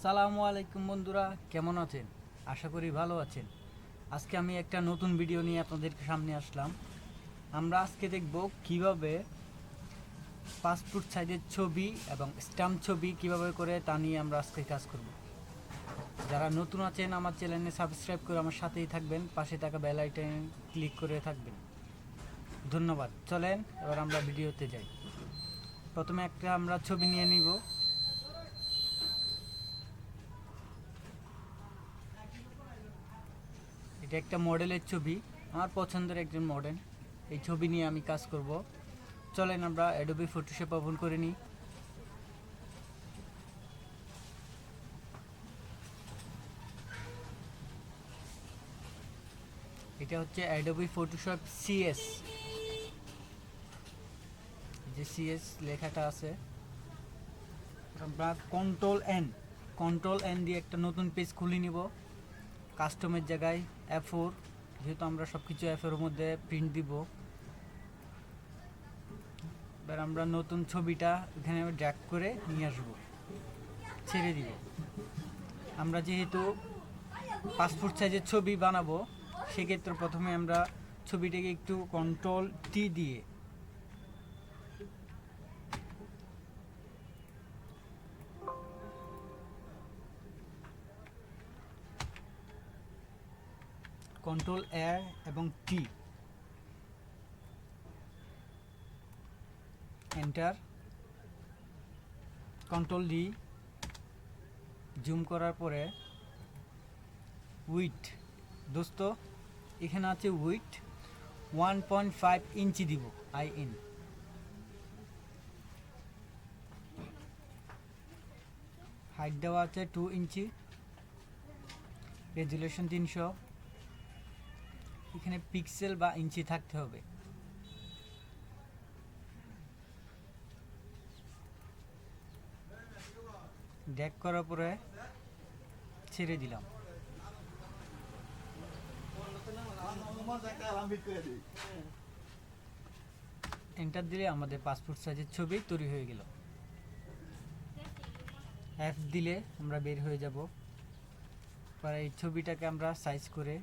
আসসালামু আলাইকুম বন্ধুরা, কেমন আছেন? আশা করি ভালো আছেন। আজকে আমি একটা নতুন ভিডিও নিয়ে আপনাদের সামনে আসলাম। আমরা আজকে দেখব কিভাবে পাসপোর্ট সাইজের ছবি এবং স্ট্যাম্প ছবি কিভাবে করে তা নিয়ে আমরা আজকে কাজ করব। যারা নতুন আছেন আমার চ্যানেলে সাবস্ক্রাইব করে আমার সাথেই থাকবেন, পাশে থাকা বেল আইকনে ক্লিক করে থাকবেন। ধন্যবাদ। চলেন এবার আমরা ভিডিওতে যাই। প্রথমে একটা আমরা ছবি নিয়ে নিব। এটা একটা মডেলের ছবি, আমার পছন্দের একজন মডেল। এই ছবি নিয়ে আমি কাজ করব। চলেন আমরা অ্যাডোবি ফটোশপ ওপেন করে নিই। এটা হচ্ছে অ্যাডোবি ফটোশপ সিএস, যে সিএস লেখাটা আছে। আমরা কন্ট্রোল এন দিয়ে একটা নতুন পেজ খুলে নিব। কাস্টমের জায়গায় F4, যেহেতু আমরা সব কিছু F4 মধ্যে প্রিন্ট দিব। এবার আমরা নতুন ছবিটা এখানে ড্র্যাগ করে নিয়ে আসবো, ছেড়ে দিব। আমরা যেহেতু পাসপোর্ট সাইজের ছবি বানাবো, সেক্ষেত্রে প্রথমে আমরা ছবিটাকে একটু কন্ট্রোল-T দিয়ে কন্ট্রোল-A এবং টি, এন্টার, কন্ট্রোল-D, জুম করার পরে উইথ, দোস্ত এখানে আছে উইথ 1.5 ইঞ্চি দিব, IN। হাইট দেওয়া আছে 2 ইঞ্চি, রেজুলেশন 300। এখানে পিক্সেল বা ইঞ্চি থাকতে হবে। ড্র্যাগ করার পরে ছেড়ে দিলাম। এন্টার দিলে আমাদের পাসপোর্ট সাইজের ছবি তৈরি হয়ে গেল। F দিলে আমরা বের হয়ে যাব। পরে এই ছবিটাকে আমরা সাইজ করে